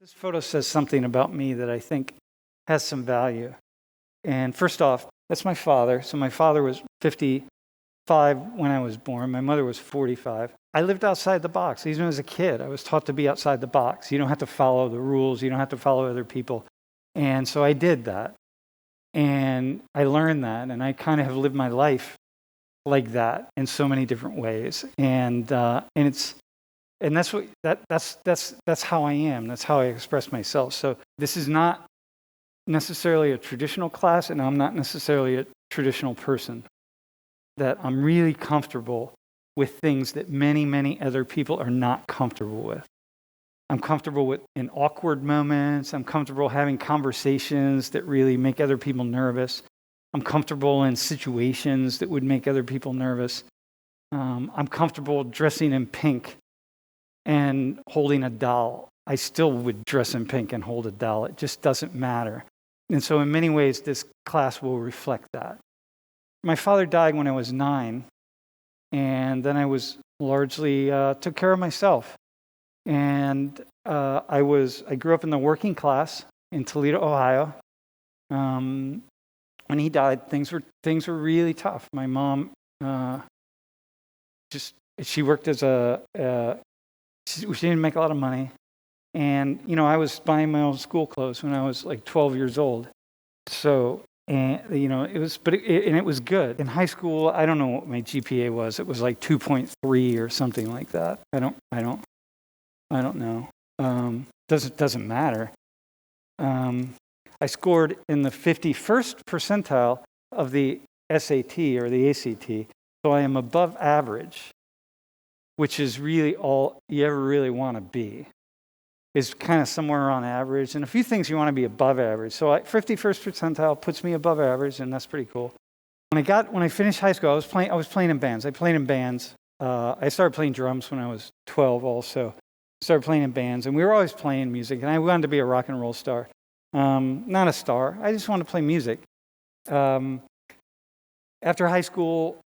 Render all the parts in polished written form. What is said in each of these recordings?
This photo says something about me that I think has some value. And first off, that's my father. So my father was 55 when I was born. My mother was 45. I lived outside the box. Even as a kid, I was taught to be outside the box. You don't have to follow the rules. You don't have to follow other people. And so I did that. And I learned that. And I kind of have lived my life like that in so many different ways. And that's how I am. That's how I express myself. So this is not necessarily a traditional class, and I'm not necessarily a traditional person. That I'm really comfortable with things that many, many other people are not comfortable with. I'm comfortable in awkward moments. I'm comfortable having conversations that really make other people nervous. I'm comfortable in situations that would make other people nervous. I'm comfortable dressing in pink and holding a doll. I still would dress in pink and hold a doll. It just doesn't matter. And so in many ways, this class will reflect that. My father died when I was 9, and then I was largely took care of myself. And I grew up in the working class in Toledo, Ohio. When he died, things were really tough. My mom she worked as she didn't make a lot of money. And, I was buying my own school clothes when I was like 12 years old. So, it was good. In high school, I don't know what my GPA was. It was like 2.3 or something like that. I don't know. Doesn't matter. I scored in the 51st percentile of the SAT or the ACT. So I am above average, which is really all you ever really want to be. Is kind of somewhere around average, and a few things you want to be above average. So 51st percentile puts me above average, and that's pretty cool. When I finished high school, I was playing in bands. I played in bands. I started playing drums when I was 12. Also, started playing in bands, and we were always playing music. And I wanted to be a rock and roll star, not a star. I just wanted to play music. After high school,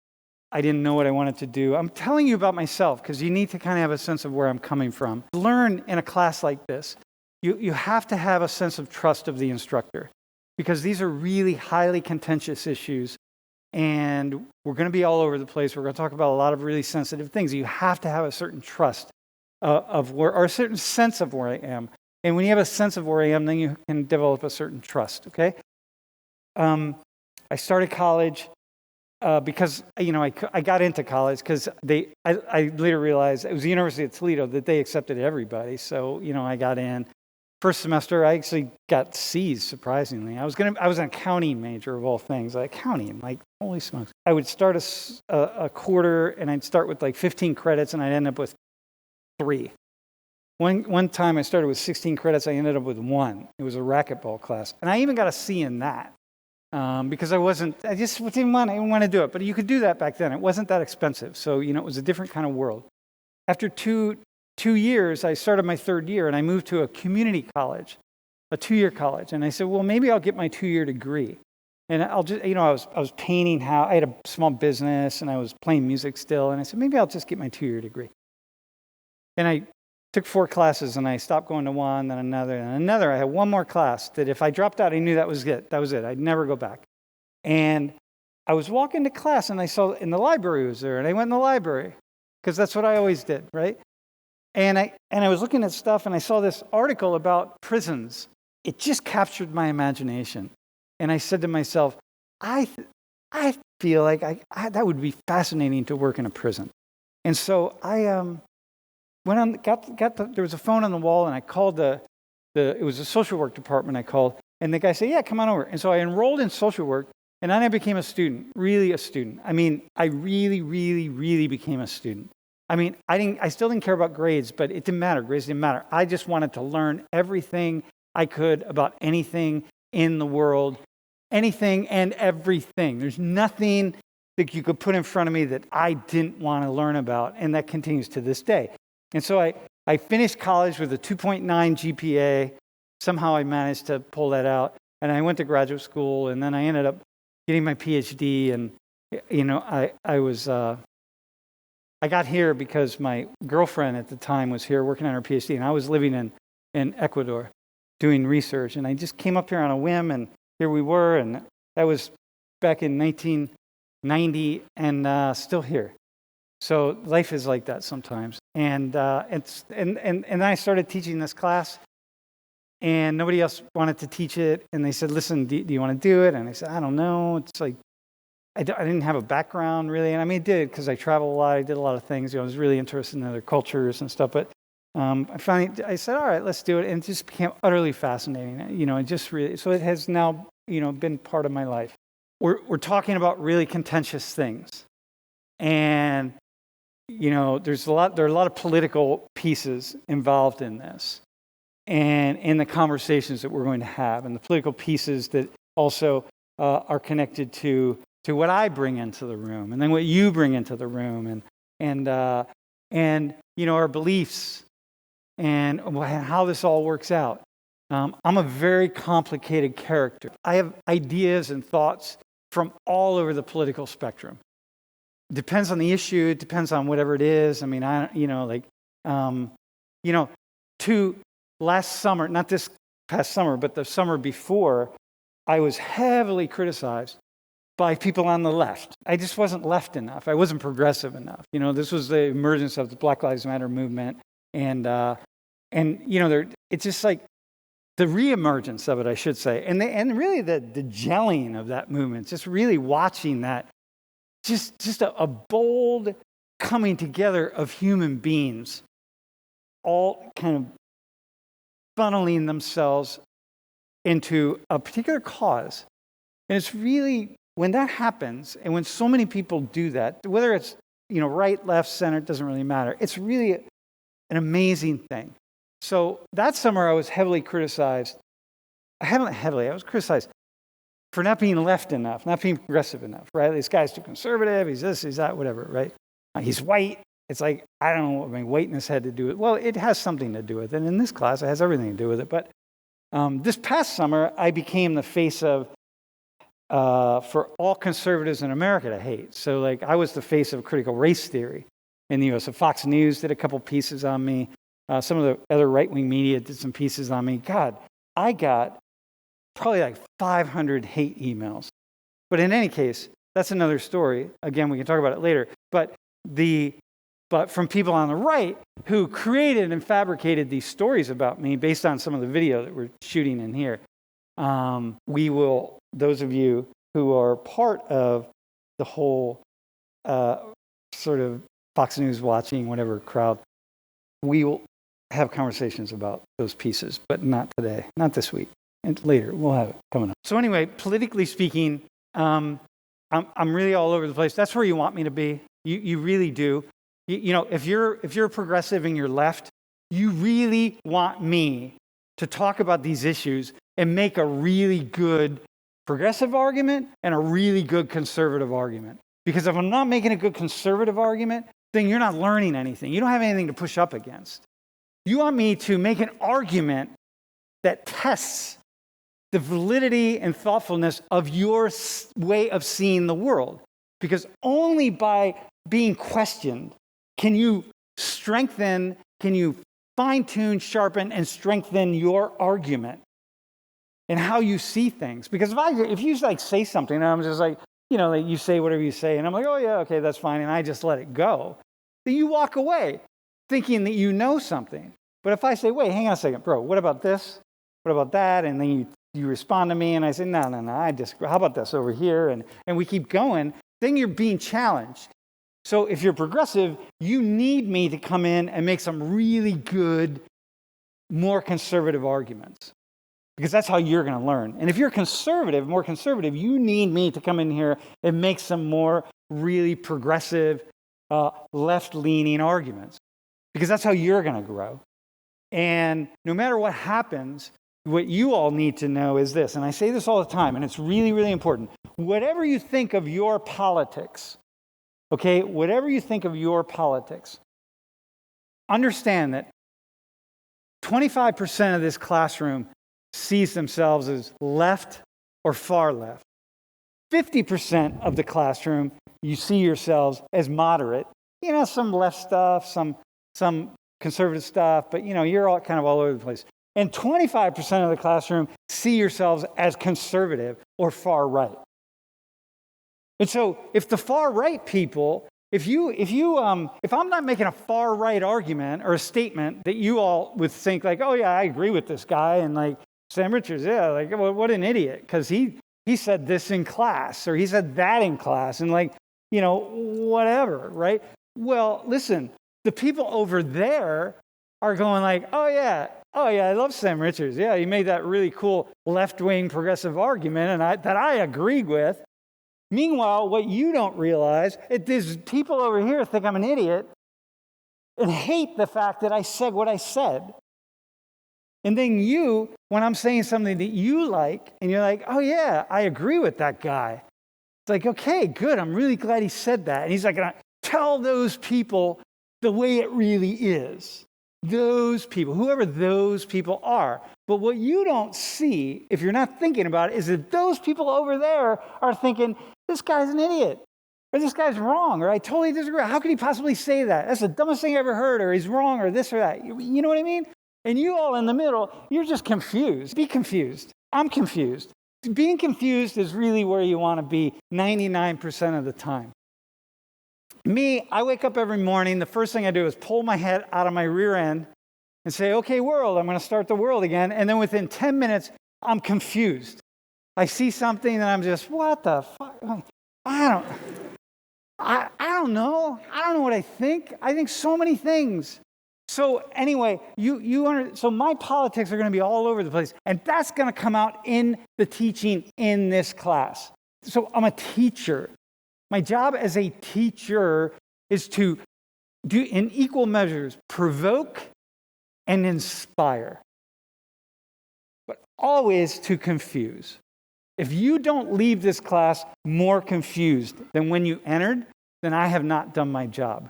I didn't know what I wanted to do. I'm telling you about myself because you need to kind of have a sense of where I'm coming from. Learn in a class like this, you have to have a sense of trust of the instructor because these are really highly contentious issues and we're going to be all over the place. We're going to talk about a lot of really sensitive things. You have to have a certain trust or a certain sense of where I am. And when you have a sense of where I am, then you can develop a certain trust, okay? I started college. Because I got into college because I later realized it was the University of Toledo that they accepted everybody. So I got in. First semester I actually got C's surprisingly. I was an accounting major of all things. Accounting, like holy smokes! I would start a quarter and I'd start with like 15 credits and I'd end up with 3. One time I started with 16 credits. I ended up with 1. It was a racquetball class, and I even got a C in that. Because I just didn't want to do it. But you could do that back then. It wasn't that expensive. So, it was a different kind of world. After two years, I started my 3rd year and I moved to a community college, a 2-year college. And I said, well, maybe I'll get my 2-year degree. And I'll just, I was painting I had a small business and I was playing music still. And I said, maybe I'll just get my 2-year degree. And I took 4 classes and I stopped going to one, then another, and another. I had one more class that if I dropped out, I knew that was it. That was it. I'd never go back. And I was walking to class and I saw in the library was there, and I went in the library because that's what I always did, right? And I was looking at stuff and I saw this article about prisons. It just captured my imagination. And I said to myself, I feel like that would be fascinating to work in a prison. And so I went on, there was a phone on the wall, and I called it was a social work department I called, and the guy said, yeah, come on over. And so I enrolled in social work, and then I became a student, really a student. I mean, I really, really, really became a student. I mean, I still didn't care about grades, but it didn't matter. Grades didn't matter. I just wanted to learn everything I could about anything in the world, anything and everything. There's nothing that you could put in front of me that I didn't want to learn about, and that continues to this day. And so I finished college with a 2.9 GPA. Somehow I managed to pull that out. And I went to graduate school, and then I ended up getting my PhD. And, I got here because my girlfriend at the time was here working on her PhD, and I was living in in Ecuador doing research. And I just came up here on a whim, and here we were, and that was back in 1990, and still here. So life is like that sometimes. And then I started teaching this class, and nobody else wanted to teach it. And they said, listen, do you want to do it? And I said, I don't know. It's like, I didn't have a background really. And I mean, I did because I travel a lot. I did a lot of things. I was really interested in other cultures and stuff. But I said, all right, let's do it. And it just became utterly fascinating. It just really, so it has now, been part of my life. We're talking about really contentious things. And, there are a lot of political pieces involved in this. And in the conversations that we're going to have, and the political pieces that also are connected to what I bring into the room, and then what you bring into the room, and our beliefs, and how this all works out. I'm a very complicated character. I have ideas and thoughts from all over the political spectrum. It depends on the issue. It depends on whatever it is. I mean, last summer, not this past summer, but the summer before, I was heavily criticized by people on the left. I just wasn't left enough. I wasn't progressive enough. This was the emergence of the Black Lives Matter movement, and it's just like the reemergence of it, I should say, and really the gelling of that movement. Just really watching that, just a bold coming together of human beings, all kind of funneling themselves into a particular cause. And it's really, when that happens, and when so many people do that, whether it's right, left, center, it doesn't really matter. It's really an amazing thing. So that summer I was heavily criticized. I was criticized for not being left enough, not being progressive enough, right? This guy's too conservative, he's this, he's that, whatever, right? He's white. It's like, I don't know what my whiteness had to do with it. Well, it has something to do with it. And in this class, it has everything to do with it. But this past summer, I became the face of, for all conservatives in America to hate. So I was the face of critical race theory in the U.S. So Fox News did a couple pieces on me. Some of the other right-wing media did some pieces on me. God, I got probably 500 hate emails. But in any case, that's another story. Again, we can talk about it later. But from people on the right who created and fabricated these stories about me based on some of the video that we're shooting in here. Those of you who are part of the whole sort of Fox News watching, whatever crowd, we will have conversations about those pieces, but not today, not this week. And later, we'll have it coming up. So anyway, politically speaking, I'm really all over the place. That's where you want me to be. You really do. If you're progressive and you're left, you really want me to talk about these issues and make a really good progressive argument and a really good conservative argument. Because if I'm not making a good conservative argument, then you're not learning anything. You don't have anything to push up against. You want me to make an argument that tests the validity and thoughtfulness of your way of seeing the world. Because only by being questioned can you fine-tune, sharpen, and strengthen your argument and how you see things. Because if you say something, and I'm just you say whatever you say, and I'm like, oh yeah, okay, that's fine, and I just let it go, then you walk away thinking that you know something. But if I say, wait, hang on a second, bro, what about this? What about that? And then you respond to me, and I say, no, I disagree. How about this over here? And we keep going. Then you're being challenged. So if you're progressive, you need me to come in and make some really good, more conservative arguments. Because that's how you're going to learn. And if you're more conservative, you need me to come in here and make some more really progressive, left-leaning arguments. Because that's how you're going to grow. And no matter what happens, what you all need to know is this, and I say this all the time, and it's really, really important. Whatever you think of your politics, okay, whatever you think of your politics, understand that 25% of this classroom sees themselves as left or far left. 50% of the classroom, you see yourselves as moderate. Some left stuff, some conservative stuff, but you're all kind of all over the place. And 25% of the classroom see yourselves as conservative or far right. And so if the far right people, if I'm not making a far right argument or a statement that you all would think like, oh yeah, I agree with this guy, and like Sam Richards, yeah, like well, what an idiot, because he said this in class or he said that in class, and like, whatever, right? Well, listen, the people over there are going like, oh yeah, I love Sam Richards. Yeah, he made that really cool left-wing progressive argument that I agreed with. Meanwhile, what you don't realize is there's people over here think I'm an idiot and hate the fact that I said what I said. And then you, when I'm saying something that you like, and you're like, oh yeah, I agree with that guy. It's like, okay, good. I'm really glad he said that. And he's like, gonna tell those people the way it really is. Those people, whoever those people are. But what you don't see, if you're not thinking about it, is that those people over there are thinking, this guy's an idiot, or this guy's wrong, or I totally disagree. How could he possibly say that? That's the dumbest thing I ever heard, or he's wrong, or this or that. You know what I mean? And you all in the middle, you're just confused. Be confused. I'm confused. Being confused is really where you want to be 99% of the time. Me, I wake up every morning, the first thing I do is pull my head out of my rear end and say, okay, world, I'm going to start the world again. And then within 10 minutes, I'm confused. I see something and I'm just, what the fuck? I don't know. I don't know what I think. I think so many things. So anyway, so my politics are going to be all over the place. And that's going to come out in the teaching in this class. So I'm a teacher. My job as a teacher is to do, in equal measures, provoke and inspire, but always to confuse. If you don't leave this class more confused than when you entered, then I have not done my job.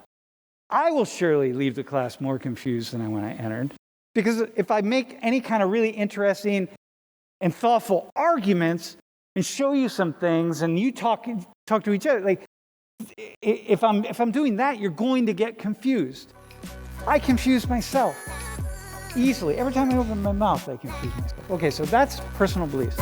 I will surely leave the class more confused than when I entered, because if I make any kind of really interesting and thoughtful arguments and show you some things and you talk to each other, like if I'm doing that, you're going to get confused. I confuse myself easily. Every time I open my mouth, I confuse myself. Okay, so that's personal beliefs.